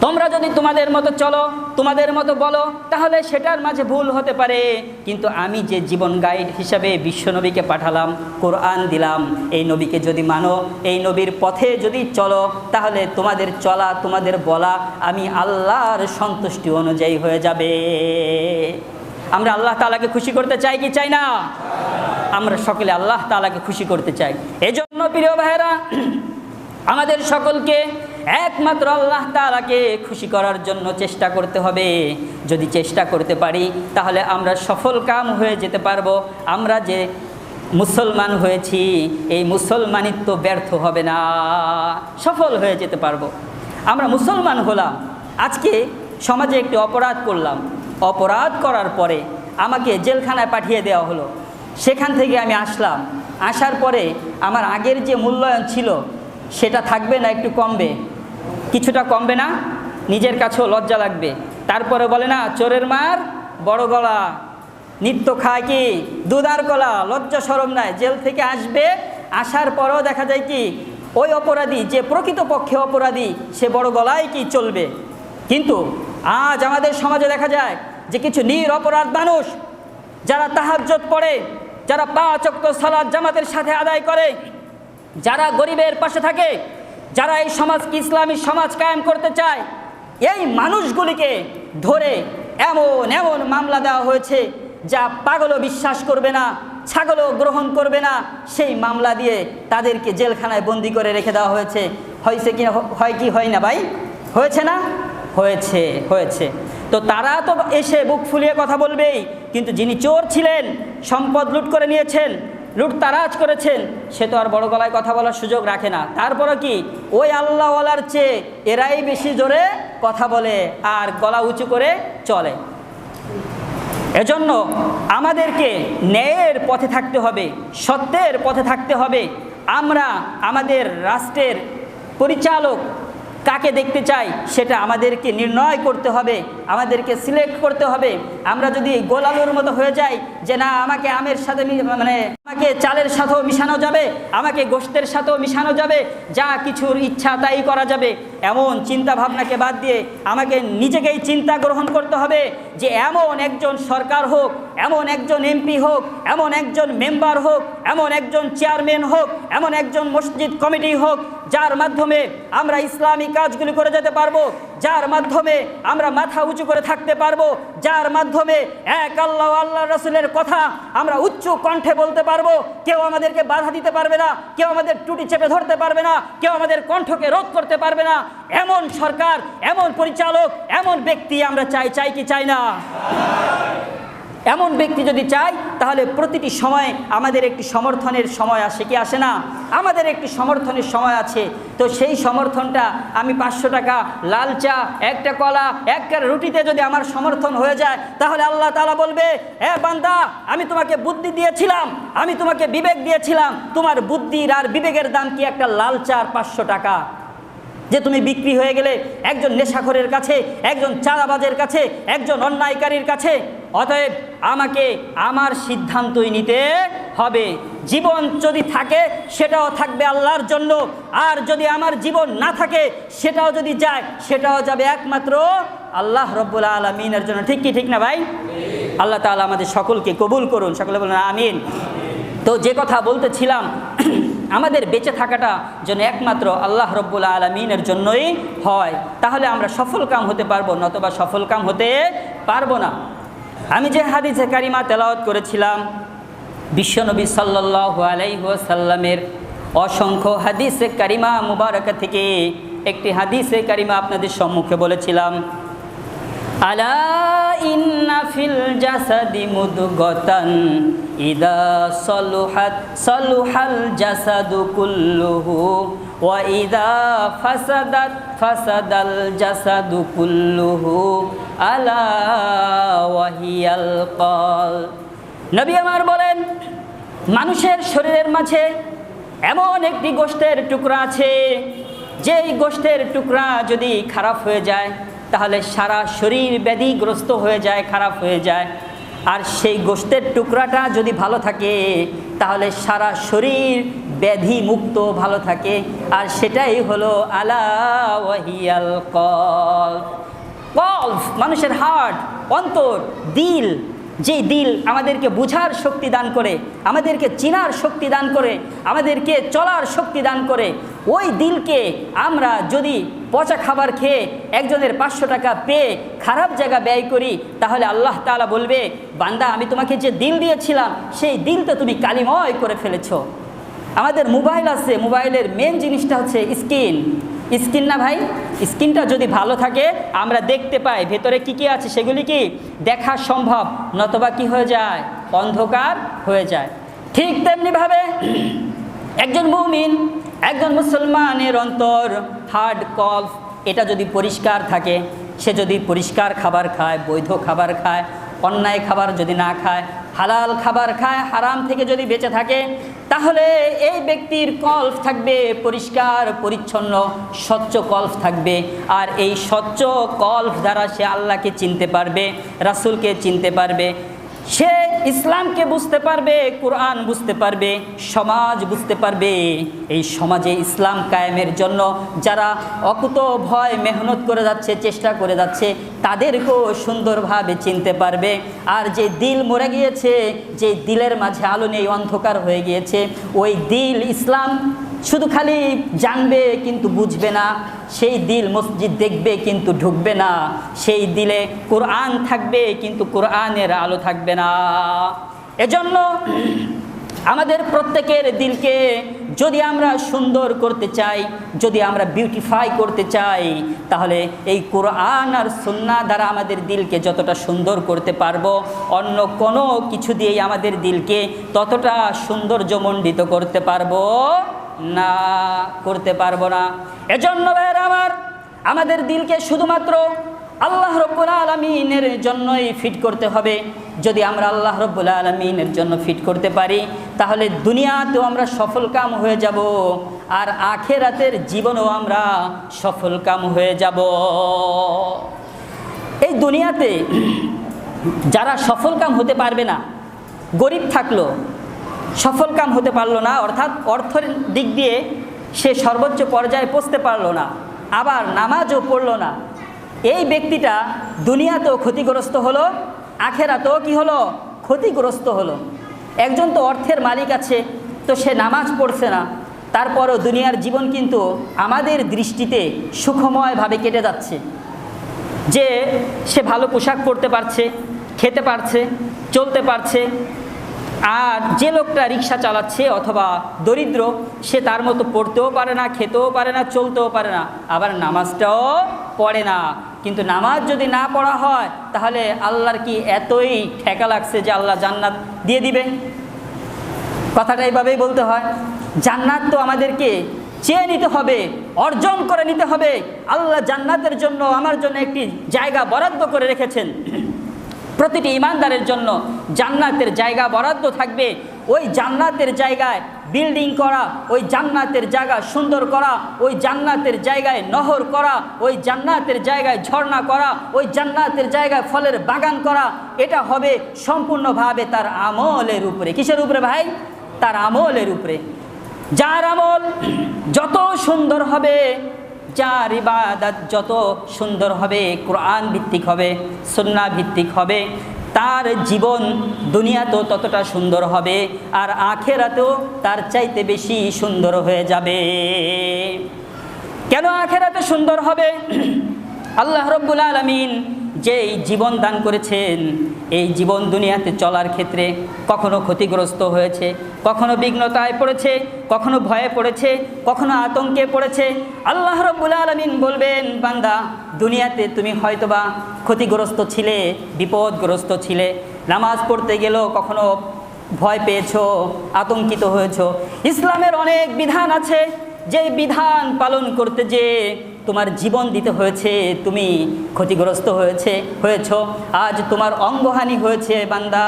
তোমরা যদি তোমাদের মতো চলো, তোমাদের মতো বলো, তাহলে সেটার মাঝে ভুল হতে পারে, কিন্তু আমি যে জীবন গাইড হিসাবে বিশ্বনবীকে পাঠালাম, কোরআন দিলাম, এই নবীকে যদি মানো, এই নবীর পথে যদি চলো, তাহলে তোমাদের চলা, তোমাদের বলা আমি আল্লাহর সন্তুষ্টি অনুযায়ী হয়ে যাবে। আমরা আল্লাহ তাআলাকে খুশি করতে চাই কি চাই না? আমরা সকলে আল্লাহ তাআলাকে খুশি করতে চাই। এজন্য প্রিয় ভাইরা, আমাদের সকলকে একমাত্র আল্লাহ তাআলাকে খুশি করার জন্য চেষ্টা করতে হবে। যদি চেষ্টা করতে পারি তাহলে আমরা সফল কাম হয়ে যেতে পারবো। আমরা যে মুসলমান হয়েছি, এই মুসলমানিত্ব ব্যর্থ হবে না, সফল হয়ে যেতে পারবো। আমরা মুসলমান হলাম, আজকে সমাজে একটি অপরাধ করলাম, অপরাধ করার পরে আমাকে জেলখানায় পাঠিয়ে দেওয়া হলো। সেখান থেকে আমি আসলাম, আসার পরে আমার আগের যে মূল্যায়ন ছিল সেটা থাকবে না, একটু কমবে, কিছুটা কমবে না? নিজের কাছেও লজ্জা লাগবে। তারপরে বলে না, চোরের মার বড় গলা, নিত্য খায় কি দুধ আর কলা, লজ্জা শরম নাই। জেল থেকে আসবে, আসার পরেও দেখা যায় কি ওই অপরাধী যে প্রকৃতপক্ষে অপরাধী সে বড় গলায় কি চলবে। কিন্তু আজ আমাদের সমাজে দেখা যায় যে কিছু নিরপরাধ মানুষ যারা তাহাজ্জুদ পড়ে, যারা 5 ওয়াক্ত সালাত জামাতের সাথে আদায় করে, যারা গরিবের পাশে থাকে, যারা এই সমাজকে ইসলামী সমাজ কায়েম করতে চায়, এই মানুষগুলিকে ধরে এমন এমন মামলা দেওয়া হয়েছে যা পাগলও বিশ্বাস করবে না, ছাগলও গ্রহণ করবে না। সেই মামলা দিয়ে তাদেরকে জেলখানায় বন্দি করে রেখে দেওয়া হয়েছে। হয়েছে কি হয় কি হয় না ভাই? হয়েছে না? হয়েছে, হয়েছে। তো তারা তো এসে বুক ফুলিয়ে কথা বলবেই, কিন্তু যিনি চোর ছিলেন, সম্পদ লুট করে নিয়েছেন, লুটতারাজ করেছেন, সে তো আর বড় গলায় কথা বলার সুযোগ রাখে না। তারপরে কি ওই আল্লাহওয়ালার চেয়ে এরাই বেশি জোরে কথা বলে আর গলা উঁচু করে চলে। এজন্য আমাদেরকে ন্যায়ের পথে থাকতে হবে, সত্যের পথে থাকতে হবে। আমরা আমাদের রাষ্ট্রের পরিচালক কাকে দেখতে চাই সেটা আমাদেরকে নির্ণয় করতে হবে, আমাদেরকে সিলেক্ট করতে হবে। আমরা যদি গোলালুর মতো হয়ে যাই যে না আমাকে আমের সাথে আমাকে চালের সাথেও মিশানো যাবে, আমাকে গোশতের সাথেও মিশানো যাবে, যা কিছুর ইচ্ছা তাই করা যাবে, এমন চিন্তা ভাবনাকে বাদ দিয়ে আমাকে নিজেকেই চিন্তা গ্রহণ করতে হবে যে এমন একজন সরকার হোক, এমন একজন এমপি হোক, এমন একজন মেম্বার হোক, এমন একজন চেয়ারম্যান হোক, এমন একজন মসজিদ কমিটি হোক, যার মাধ্যমে আমরা ইসলামী কাজগুলি করে যেতে পারবো, যার মাধ্যমে আমরা মাথা উঁচু করে থাকতে পারবো, যার মাধ্যমে এক আল্লাহ আল্লাহ রাসূলের কথা আমরা উচ্চ কণ্ঠে বলতে পারবো। কেউ আমাদেরকে বাধা দিতে পারবে না, কেউ আমাদের টুটি চেপে ধরতে পারবে না, কেউ আমাদের কণ্ঠকে রোধ করতে পারবে না। এমন সরকার, এমন পরিচালক, এমন ব্যক্তি আমরা চাই কি চাই না? এমন ব্যক্তি যদি চাই তাহলে প্রতিটি সময়ে আমাদের একটি সমর্থনের সময় আসে কি আসে না? আমাদের একটি সমর্থনের সময় আছে। তো সেই সমর্থনটা আমি 500 টাকা, লাল চা, একটা কলা, একটা রুটিতে যদি আমার সমর্থন হয়ে যায়, তাহলে আল্লাহ তাআলা বলবে, হে বান্দা, আমি তোমাকে বুদ্ধি দিয়েছিলাম, আমি তোমাকে বিবেক দিয়েছিলাম, তোমার বুদ্ধির আর বিবেকের দাম কি একটা লাল চা আর 500 টাকা? যে তুমি বিক্রি হয়ে গেলে একজন নেশাখোরের কাছে, একজন চাঁদাবাজের কাছে, একজন অন্যায়কারীর কাছে। অতএব আমাকে আমার সিদ্ধান্তই নিতে হবে। জীবন যদি থাকে সেটাও থাকবে আল্লাহর জন্য, আর যদি আমার জীবন না থাকে সেটাও যদি যায়, সেটাও যাবে একমাত্র আল্লাহ রব্বুল আলামিনের জন্য। ঠিক কি ঠিক না ভাই? আল্লাহ তাআলা আমাদের সকলকে কবুল করুন, সকলে বলুন আমিন। তো যে কথা বলতেছিলাম, আমাদের বেঁচে থাকাটা যেন একমাত্র আল্লাহ রব্বুল আলামিনের জন্যই হয়, তাহলে আমরা সফল কাম হতে পারবো, নতুবা সফল কাম হতে পারবো না। আমি যে হাদিসে কারিমা তেলাওয়াত করেছিলাম, বিশ্বনবী সাল্লাল্লাহু আলাইহি ওয়াসাল্লামের অসংখ্য হাদিসে কারিমা মুবারাকা থেকে একটি হাদিসে কারিমা আপনাদের সম্মুখে বলেছিলাম, আলা ইন্না ফিল জাসাদি মুদগাতান ইদা সালুহাত সালুহাল জাসাদু কুল্লুহু ওয়া ইদা ফাসাদাত ফাসাদাল জাসাদু কুল্লুহু আলা ওয়াহিয়াল কলব। নবী আমার বলেন, মানুষের শরীরের মাঝে এমন একটি গোশতের টুকরা আছে, যেই গোশতের টুকরা যদি খারাপ হয়ে যায় তাহলে সারা শরীর ব্যাধিগ্রস্ত হয়ে যায়, খারাপ হয়ে যায়। আর সেই গোশতের টুকরাটা যদি ভালো থাকে তাহলে সারা শরীর ব্যাধি মুক্ত ভালো থাকে। আর সেটাই হলো আলা ওয়াহিয়াল কলব। কলব মানুষের হার্ট, অন্তর, দিল। যেই দিল আমাদেরকে বুঝার শক্তি দান করে, আমাদেরকে চিনার শক্তি দান করে, আমাদেরকে চলার শক্তি দান করে, ওই দিলকে আমরা যদি পচা খাবার খেয়ে একজনের 500 টাকা পেয়ে খারাপ জায়গা ব্যয় করি, তাহলে আল্লাহ তাআলা বলবে, বান্দা আমি তোমাকে যে দিল দিয়েছিলাম সেই দিল তো তুমি কালিময় করে ফেলেছো। আমাদের মোবাইল আছে, মোবাইলের মেন জিনিসটা হচ্ছে স্ক্রিন। স্ক্রিন না ভাই? স্ক্রিনটা যদি ভালো থাকে আমরা দেখতে পাই ভেতরে কি কি আছে, সেগুলি কি দেখা সম্ভব, নতবা কি হয়ে যায়? অন্ধকার হয়ে যায়। ঠিক তেমনিভাবে একজন মুমিন, একজন মুসলমানের অন্তর, হার্ট, কলব, এটা যদি পরিষ্কার থাকে, সে যদি পরিষ্কার খাবার খায়, বৈধ খাবার খায়, অন্যায় খাবার যদি না খায়, হালাল খাবার খায়, হারাম থেকে যদি বেঁচে থাকে, তাহলে এই ব্যক্তির কলব থাকবে পরিষ্কার পরিচ্ছন্ন, স্বচ্ছ কলব থাকবে। আর এই স্বচ্ছ কলব দ্বারা সে আল্লাহকে চিনতে পারবে, রাসূলকে চিনতে পারবে, সে ইসলামকে বুঝতে পারবে, কোরআন বুঝতে পারবে, সমাজ বুঝতে পারবে। এই সমাজে ইসলাম কায়েমের জন্য যারা অকুত ভয় মেহনত করে যাচ্ছে, চেষ্টা করে যাচ্ছে, তাদেরকেও সুন্দরভাবে চিনতে পারবে। আর যে দিল মরে গিয়েছে, যে দিলের মাঝে আলো নেই, অন্ধকার হয়ে গিয়েছে, ওই দিল ইসলাম শুধু খালি জানবে কিন্তু বুঝবে না, সেই দিল মসজিদ দেখবে কিন্তু ঢুকবে না, সেই দিলে কোরআন থাকবে কিন্তু কোরআনের আলো থাকবে না। এজন্য আমাদের প্রত্যেকের দিলকে যদি আমরা সুন্দর করতে চাই, যদি আমরা বিউটিফাই করতে চাই, তাহলে এই কোরআন আর সুন্নাহ দ্বারা আমাদের দিলকে যতটা সুন্দর করতে পারবো, অন্য কোনো কিছু দিয়েই আমাদের দিলকে ততটা সৌন্দর্যমণ্ডিত করতে পারবো না, করতে পারবো না। এজন্য ভাইরা আমার, আমাদের দিলকে শুধুমাত্র আল্লাহ রব্বুল আলামিনের জন্যই ফিট করতে হবে। যদি আমরা আল্লাহ রব্বুল আলামিনের জন্য ফিট করতে পারি, তাহলে দুনিয়াতেও আমরা সফলকাম হয়ে যাব, আর আখিরাতের জীবনেও আমরা সফলকাম হয়ে যাব। এই দুনিয়াতে যারা সফলকাম হতে পারবে না, গরিব থাকলো সফলকাম হতে পারলো না, অর্থাৎ অর্থের দিক দিয়ে সে সর্বোচ্চ পর্যায়ে পৌঁছতে পারলো না, আবার নামাজও পড়লো না, এই ব্যক্তিটা দুনিয়াতেও ক্ষতিগ্রস্ত হলো, আখেরাতেও কি হলো? ক্ষতিগ্রস্ত হলো। একজন তো অর্থের মালিক আছে, তো সে নামাজ পড়ছে না, তারপরও দুনিয়ার জীবন কিন্তু আমাদের দৃষ্টিতে সুখময়ভাবে কেটে যাচ্ছে। যে সে ভালো পোশাক পরতে পারছে, খেতে পারছে, চলতে পারছে, আর যে লোকটা রিক্সা চালাচ্ছে অথবা দরিদ্র, সে তার মতো পড়তেও পারে না, খেতেও পারে না, চলতেও পারে না, আবার নামাজটাও পড়ে না। কিন্তু নামাজ যদি না পড়া হয়, তাহলে আল্লাহর কি এতই ঠেকা লাগছে যে আল্লাহ জান্নাত দিয়ে দিবেন? কথাটা এইভাবেই বলতে হয়। জান্নাত তো আমাদেরকে চেয়ে নিতে হবে, অর্জন করে নিতে হবে। আল্লাহ জান্নাতের জন্য, আমার জন্য একটি জায়গা বরাদ্দ করে রেখেছেন। প্রতিটি ইমানদারের জন্য জান্নাতের জায়গা বরাদ্দ থাকবে। ওই জান্নাতের জায়গায় বিল্ডিং করা, ওই জান্নাতের জায়গা সুন্দর করা, ওই জান্নাতের জায়গায় নহর করা, ওই জান্নাতের জায়গায় ঝর্ণা করা, ওই জান্নাতের জায়গায় ফলের বাগান করা, এটা হবে সম্পূর্ণভাবে তার আমলের উপরে। কিসের উপরে ভাই? তার আমলের উপরে। যার আমল যত সুন্দর হবে, যার ইবাদত যত সুন্দর হবে, কোরআন ভিত্তিক হবে, সুন্নাহ ভিত্তিক হবে, তার জীবন দুনিয়াতেও ততটা সুন্দর হবে, আর আখেরাতেও তার চাইতে বেশি সুন্দর হয়ে যাবে। কেন আখেরাতে সুন্দর হবে? আল্লাহ রব্বুল আলামিন যেই জীবন দান করেছেন, এই জীবন দুনিয়াতে চলার ক্ষেত্রে কখনো ক্ষতিগ্রস্ত হয়েছে, কখনো বিঘ্নতায় পড়েছে, কখনো ভয়ে পড়েছে, কখনো আতঙ্কে পড়েছে। আল্লাহ রব্বুল আলামিন বলবেন, বান্দা দুনিয়াতে তুমি হয়তোবা ক্ষতিগ্রস্ত ছিলে, বিপদগ্রস্ত ছিলে, নামাজ পড়তে গেলেও কখনো ভয় পেয়েছো, আতঙ্কিত হয়েছো। ইসলামের অনেক বিধান আছে, যেই বিধান পালন করতে যে তোমার জীবন দিতে হয়েছে, তুমি ক্ষতিগ্রস্ত হয়েছ, আজ তোমার অঙ্গহানি হয়েছে। বান্দা,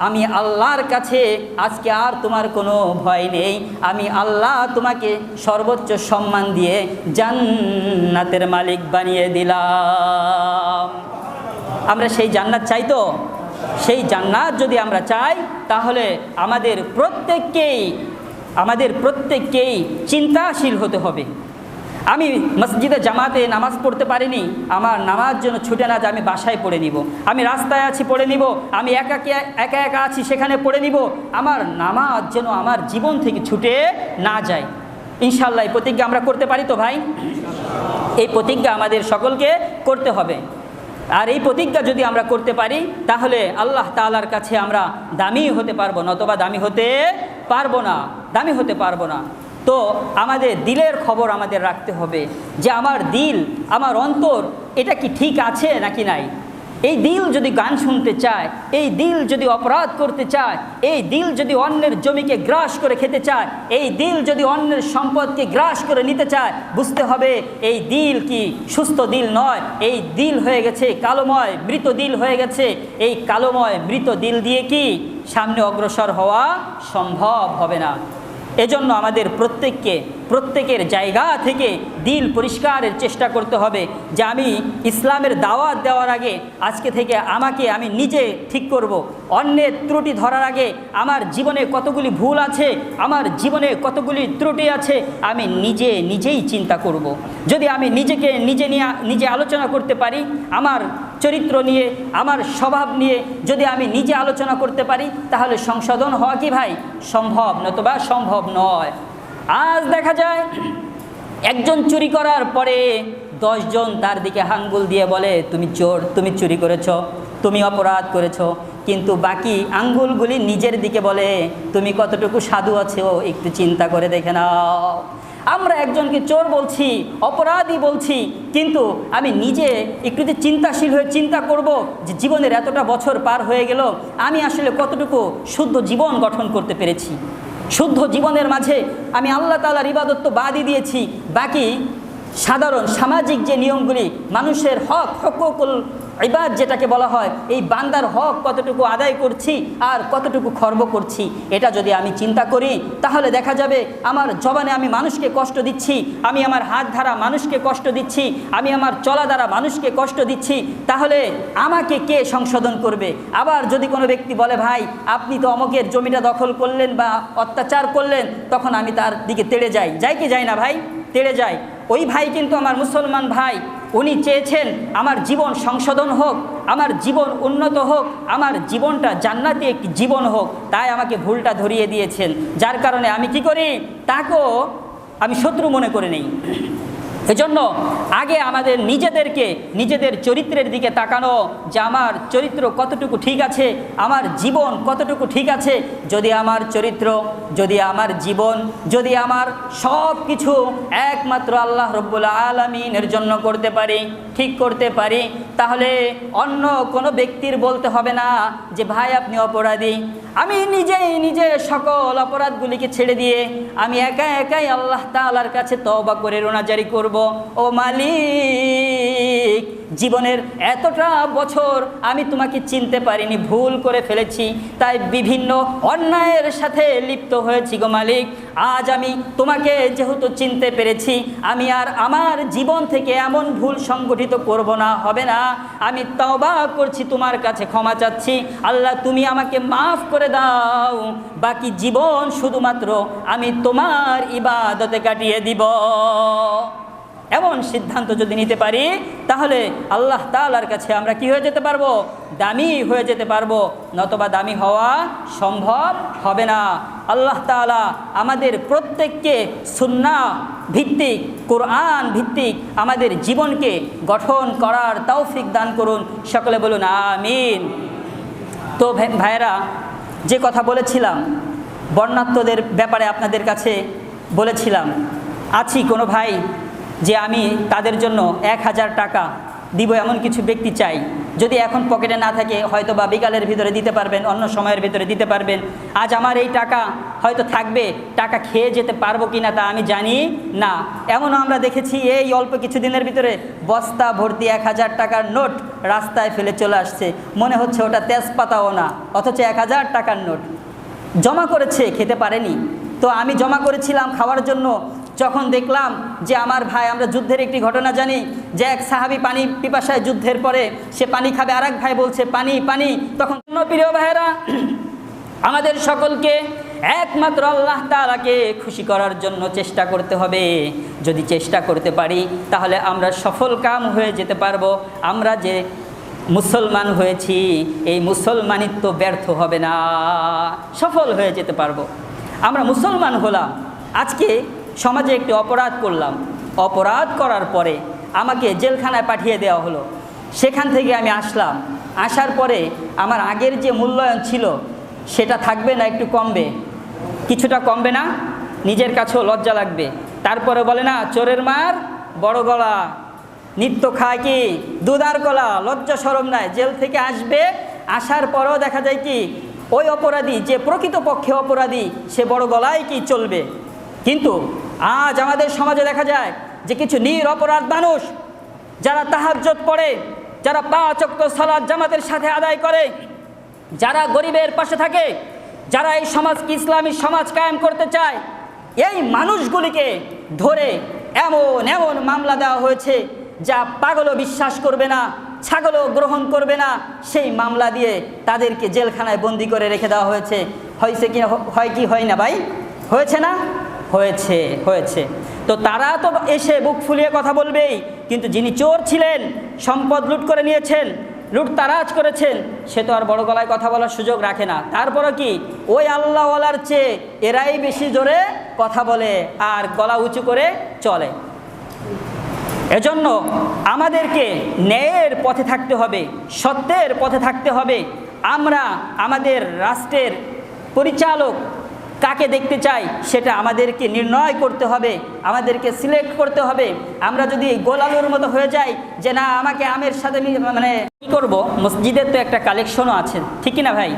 আমি আল্লাহর কাছে আজকে আর তোমার কোনো ভয় নেই। আমি আল্লাহ তোমাকে সর্বোচ্চ সম্মান দিয়ে জান্নাতের মালিক বানিয়ে দিলাম। আমরা সেই জান্নাত চাই তো? সেই জান্নাত যদি আমরা চাই, তাহলে আমাদের প্রত্যেককেই আমাদের প্রত্যেককেই চিন্তাশীল হতে হবে। আমি মসজিদে জামাতে নামাজ পড়তে পারিনি, আমার নামাজ যেন ছুটে না যায়, আমি বাসায় পড়ে নিব। আমি রাস্তায় আছি পড়ে নিব, আমি একা একা আছি সেখানে পড়ে নিব। আমার নামাজ যেন আমার জীবন থেকে ছুটে না যায়। ইনশাআল্লাহ এই প্রতিজ্ঞা আমরা করতে পারি তো ভাই? এই প্রতিজ্ঞা আমাদের সকলকে করতে হবে। আর এই প্রতিজ্ঞা যদি আমরা করতে পারি তাহলে আল্লাহ তাআলার কাছে আমরা দামি হতে পারবো, নতবা দামি হতে পারবো না। তো আমাদের দিলের খবর আমাদের রাখতে হবে যে আমার দিল, আমার অন্তর এটা কি ঠিক আছে নাকি নাই। এই দিল যদি গান শুনতে চায়, এই দিল যদি অপরাধ করতে চায়, এই দিল যদি অন্যের জমিকে গ্রাস করে খেতে চায়, এই দিল যদি অন্যের সম্পদকে গ্রাস করে নিতে চায়, বুঝতে হবে এই দিল কি সুস্থ দিল নয়, এই দিল হয়ে গেছে কালোময় মৃত দিল হয়ে গেছে। এই কালোময় মৃত দিল দিয়ে কি সামনে অগ্রসর হওয়া সম্ভব হবে না। এজন্য আমাদের প্রত্যেকের জায়গা থেকে দিল পরিষ্কারের চেষ্টা করতে হবে যে আমি ইসলামের দাওয়াত দেওয়ার আগে আজকে থেকে আমি নিজে ঠিক করব। অন্যের ত্রুটি ধরার আগে আমার জীবনে কতগুলি ভুল আছে, আমার জীবনে কতগুলি ত্রুটি আছে, আমি নিজেই চিন্তা করব। যদি আমি নিজে আলোচনা করতে পারি, আমার চরিত্র নিয়ে, আমার স্বভাব নিয়ে যদি আমি নিজে আলোচনা করতে পারি, তাহলে সংশোধন হওয়া কি ভাই সম্ভব, নতুবা সম্ভব নয়। আজ দেখা যায় একজন চুরি করার পরে 10 জন তার দিকে আঙ্গুল দিয়ে বলে তুমি চোর, তুমি চুরি করেছো, তুমি অপরাধ করেছো, কিন্তু বাকি আঙ্গুলগুলি নিজের দিকে বলে তুমি কতটুকু সাধু আছো একটু চিন্তা করে দেখে নাও। আমরা একজনকে চোর বলছি, অপরাধী বলছি, কিন্তু আমি নিজে একটু যে চিন্তাশীল হয়ে চিন্তা করব যে জীবনের এতটা বছর পার হয়ে গেল, আমি আসলে কতটুকু শুদ্ধ জীবন গঠন করতে পেরেছি। শুদ্ধ জীবনের মাঝে আমি আল্লাহ তাআলার ইবাদত তো বাদই দিয়েছি, বাকি সাধারণ সামাজিক যে নিয়মগুলি, মানুষের হকুকুল ইবাদ যেটাকে বলা হয়, এই বান্দার হক কতটুকু আদায় করছি আর কতটুকু খর্ব করছি, এটা যদি আমি চিন্তা করি তাহলে দেখা যাবে আমার জবানে আমি মানুষকে কষ্ট দিচ্ছি, আমি আমার হাত দ্বারা মানুষকে কষ্ট দিচ্ছি, আমি আমার চলা দ্বারা মানুষকে কষ্ট দিচ্ছি, তাহলে আমাকে কে সংশোধন করবে? আবার যদি কোনো ব্যক্তি বলে ভাই আপনি তো অমুকের জমিটা দখল করলেন বা অত্যাচার করলেন, তখন আমি তার দিকে তেড়ে যাই কি যাই না ভাই? তেড়ে যাই। ওই ভাই কিন্তু আমার মুসলমান ভাই, উনি চেয়েছেন আমার জীবন সংশোধন হোক, আমার জীবন উন্নত হোক, আমার জীবনটা জান্নাতি একটি জীবন হোক, তাই আমাকে ভুলটা ধরিয়ে দিয়েছেন। যার কারণে আমি কি করি, তাকেও আমি শত্রু মনে করে নেই। এজন্য আগে আমাদের নিজেদের চরিত্রের দিকে তাকানো যে আমার চরিত্র কতটুকু ঠিক আছে, আমার জীবন কতটুকু ঠিক আছে। যদি আমার চরিত্র, যদি আমার জীবন, যদি আমার সব কিছু একমাত্র আল্লাহ রব্বুল আলামিনের জন্য ঠিক করতে পারি, তাহলে অন্য কোনো ব্যক্তির বলতে হবে না যে ভাই আপনি অপরাধী। আমি নিজে সকল অপরাধগুলিকে ছেড়ে দিয়ে আমি একাই আল্লাহ তাআলার কাছে তওবা করে রোনাজারি করব। ও মালিক, জীবনের এতটা বছর আমি তোমাকে চিনতে পারিনি, ভুল করে ফেলেছি, তাই বিভিন্ন অন্যায়ের সাথে লিপ্ত হয়েছি গো মালিক। আজ আমি তোমাকে যেহেতু চিনতে পেরেছি, আমি আর আমার জীবন থেকে এমন ভুল সংগঠিত করব না, হবে না। আমি তওবা করছি, তোমার কাছে ক্ষমা চাচ্ছি। আল্লাহ তুমি আমাকে মাফ করে দাও, বাকি জীবন শুধুমাত্র আমি তোমার ইবাদতে কাটিয়ে দিব। এমন সিদ্ধান্ত যদি নিতে পারি তাহলে আল্লাহ তাআলার কাছে আমরা কি হয়ে যেতে পারবো? দামি হয়ে যেতে পারবো, নতবা দামি হওয়া সম্ভব হবে না। আল্লাহ তাআলা আমাদের প্রত্যেককে সুন্নাহ ভিত্তিক, কোরআন ভিত্তিক আমাদের জীবনকে গঠন করার তৌফিক দান করুন। সকলে বলুন আমিন। তো ভাইয়েরা, যে কথা বলেছিলাম বর্ণাঢ্যদের ব্যাপারে আপনাদের কাছে বলেছিলাম, আছি কোনো ভাই যে আমি তাদের জন্য 1000 টাকা দিব এমন কিছু ব্যক্তি চাই। যদি এখন পকেটে না থাকে হয়তো বা বিকালের ভিতরে দিতে পারবেন, অন্য সময়ের ভিতরে দিতে পারবেন। আজ আমার এই টাকা হয়তো থাকবে, টাকা খেয়ে যেতে পারবো কি না তা আমি জানি না। এমনও আমরা দেখেছি এই অল্প কিছুদিনের ভিতরে বস্তা ভর্তি 1000 টাকার নোট রাস্তায় ফেলে চলে আসছে, মনে হচ্ছে ওটা তেজপাতাও না, অথচ 1000 টাকার নোট জমা করেছে, খেতে পারেনি। তো আমি জমা করেছিলাম খাওয়ার জন্য। যখন দেখলাম যে আমার ভাই, আমরা যুদ্ধের একটি ঘটনা জানি যে এক সাহাবী পানি পিপাসায় যুদ্ধের পরে সে পানি খাবে, আরেক ভাই বলছে পানি পানি। তখন প্রিয় ভাইয়েরা, আমাদের সকলকে একমাত্র আল্লাহ তাআলাকে খুশি করার জন্য চেষ্টা করতে হবে। যদি চেষ্টা করতে পারি তাহলে আমরা সফল কাম হয়ে যেতে পারবো। আমরা যে মুসলমান হয়েছি এই মুসলমানিত্ব ব্যর্থ হবে না, সফল হয়ে যেতে পারবো। আমরা মুসলমান হলাম, আজকে সমাজে একটি অপরাধ করলাম, অপরাধ করার পরে আমাকে জেলখানায় পাঠিয়ে দেওয়া হলো। সেখান থেকে আমি আসলাম, আসার পরে আমার আগের যে মূল্যায়ন ছিল সেটা থাকবে না, একটু কমবে, কিছুটা কমবে না, নিজের কাছেও লজ্জা লাগবে। তারপরে বলে না, চোরের মার বড় গলা, নিত্য খায় কি দুধার কলা, লজ্জা শরম নাই। জেল থেকে আসবে, আসার পরেও দেখা যায় কি ওই অপরাধী যে প্রকৃতপক্ষে অপরাধী সে বড় গলায় কি চলবে। কিন্তু আজ আমাদের সমাজে দেখা যায় যে কিছু নিরপরাধ মানুষ যারা তাহাজ্জুদ পড়ে, যারা 5 ওয়াক্ত সালাত জামাতের সাথে আদায় করে, যারা গরিবের পাশে থাকে, যারা এই সমাজকে ইসলামী সমাজ কায়েম করতে চায়, এই মানুষগুলিকে ধরে এমন এমন মামলা দেওয়া হয়েছে যা পাগলও বিশ্বাস করবে না, ছাগলও গ্রহণ করবে না। সেই মামলা দিয়ে তাদেরকে জেলখানায় বন্দি করে রেখে দেওয়া হয়েছে। হয়েছে কি হয় কি হয় না ভাই? হয়েছে না? হয়েছে, হয়েছে। তো তারা তো এসে বুক ফুলিয়ে কথা বলবেই, কিন্তু যিনি চোর ছিলেন, সম্পদ লুট করে নিয়েছেন, লুটতারাজ করেছেন, সে তো আর বড় গলায় কথা বলার সুযোগ রাখে না। তারপরে কি ওই আল্লাহওয়ালার চেয়ে এরাই বেশি জোরে কথা বলে আর গলা উঁচু করে চলে। এজন্য আমাদেরকে ন্যায়ের পথে থাকতে হবে, সত্যের পথে থাকতে হবে। আমরা আমাদের রাষ্ট্রের পরিচালক কাকে দেখতে চাই সেটা আমাদেরকে নির্ণয় করতে হবে, আমাদেরকে সিলেক্ট করতে হবে। আমরা যদি গোলালুর মতো হয়ে যাই যে না আমাকে আমের সাথে মানে কী করবো, মসজিদের তো একটা কালেকশনও আছে, ঠিক কি না ভাই?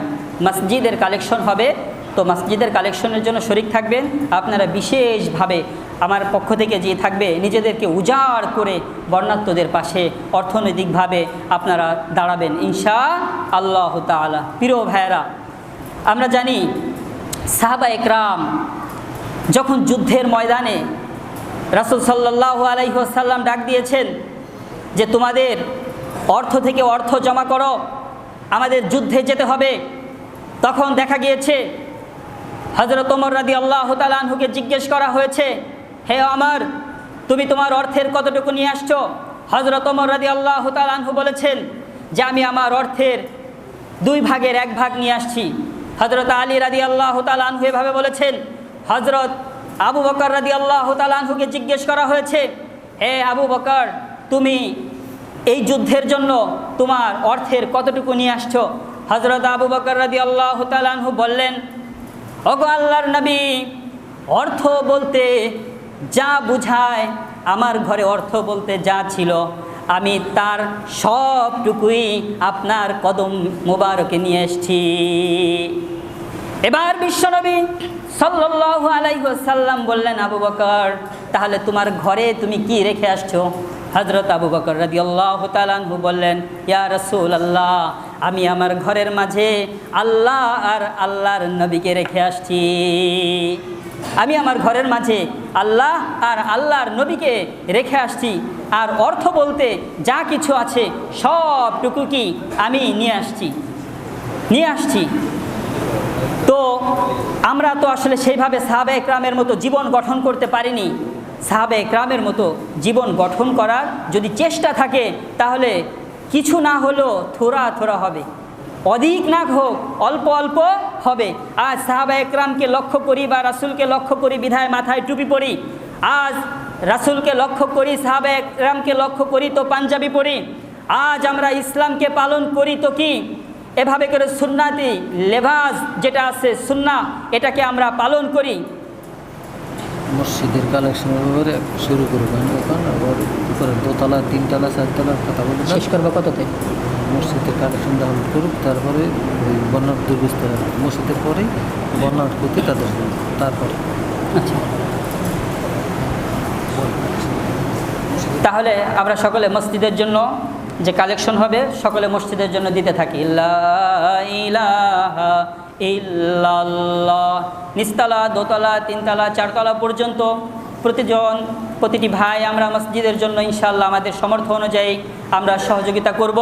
মসজিদের কালেকশন হবে, তো মসজিদের কালেকশনের জন্য শরিক থাকবেন আপনারা। বিশেষভাবে আমার পক্ষ থেকে যে থাকবে, নিজেদেরকে উজাড় করে বর্ণাঢ্যদের পাশে অর্থনৈতিকভাবে আপনারা দাঁড়াবেন ইনশাআল্লাহ তাআলা। প্রিয় ভাইয়েরা, আমরা জানি সাহাবা একরাম যখন যুদ্ধের ময়দানে রাসূল সাল্লাল্লাহু আলাইহি ওয়াসাল্লাম ডাক দিয়েছেন যে তোমাদের অর্থ থেকে অর্থ জমা করো, আমাদের যুদ্ধে যেতে হবে, তখন দেখা গিয়েছে হযরত ওমর রাদিয়াল্লাহু তাআলা আনহুকে জিজ্ঞেস করা হয়েছে, হে ওমর, তুমি তোমার অর্থের কতটুকু নিয়ে আসছো? হযরত ওমর রাদিয়াল্লাহু তাআলা আনহু বলেছেন যে আমি আমার অর্থের 2 ভাগের 1 ভাগ নিয়ে আসছি। হযরত আলী রাদিয়াল্লাহু তাআলা আনহু এভাবে বলেছেন। হযরত আবু বকর রাদিয়াল্লাহু তাআলা আনহুকে জিজ্ঞেস করা হয়েছে, হে আবু বকর, তুমি এই যুদ্ধের জন্য তোমার অর্থের কতটুকু নিয়ে আসছো? হযরত আবু বকর রাদিয়াল্লাহু তাআলা আনহু বললেন, ওগো আল্লাহর নবী, অর্থ বলতে যা বুঝায়, আমার ঘরে অর্থ বলতে যা ছিল আমি তার সবটুকুই আপনার কদম মোবারকে নিয়ে এসেছি। এবার বিশ্বনবী সাল্লাল্লাহু আলাইহি ওয়াসাল্লাম বললেন, আবু বকর, তাহলে তোমার ঘরে তুমি কি রেখে আসছো? হযরত আবু বকর রাদিয়াল্লাহু তাআলা আনহু বললেন, ইয়া রাসূলুল্লাহ, আমি আমার ঘরের মাঝে আল্লাহ আর আল্লাহর নবীকে রেখে আসছি। আমি আমার ঘরের মাঝে আল্লাহ আর আল্লাহর নবীকে রেখে আসছি, আর অর্থ বলতে যা কিছু আছে সবটুকু কি আমি নিয়ে আসছি। তো আমরা তো আসলে সেইভাবে সাহাবা একরামের মতো জীবন গঠন করতে পারিনি। সাহাবা একরামের মতো জীবন গঠন করার যদি চেষ্টা থাকে তাহলে কিছু না হলেও থোড়া থোড়া হবে, অধিক না হোক অল্প অল্প হবে। আজ সাহাবা একরামকে লক্ষ্য করি বা রাসূলকে লক্ষ্য করি বিধায় মাথায় টুপি পরি। আজ রাসূলকে লক্ষ্য করি, সাহাবা একরামকে লক্ষ্য করি তো পাঞ্জাবি পরি। আজ আমরা ইসলামকে পালন করি তো কি এভাবে করে সুন্নাতি লেবাস যেটা আছে সুন্নাহ, এটাকে আমরা পালন করি। মসজিদের কালেকশনের ব্যাপারে শুরু করবেন এখন, আবার উপরে 2 তলা 3 তলা 4 তলার কথা বলে শেষ করবো কততে? মসজিদের কালেকশন যখন করুক, তারপরে ওই বর্ণাঢ্য বুঝতে হবে, মসজিদের পরেই বর্ণাঢ্য করতে তাদের তারপরে। আচ্ছা, তাহলে আমরা সকলে মসজিদের জন্য যে কালেকশন হবে সকলে মসজিদের জন্য দিতে থাকি। লা ইলাহা ইল্লাল্লাহ। নিচতলা, দোতলা, 3 তলা, 4 তলা পর্যন্ত প্রতিটি ভাই আমরা মসজিদের জন্য ইনশাআল্লাহ আমাদের সামর্থ্য অনুযায়ী আমরা সহযোগিতা করব।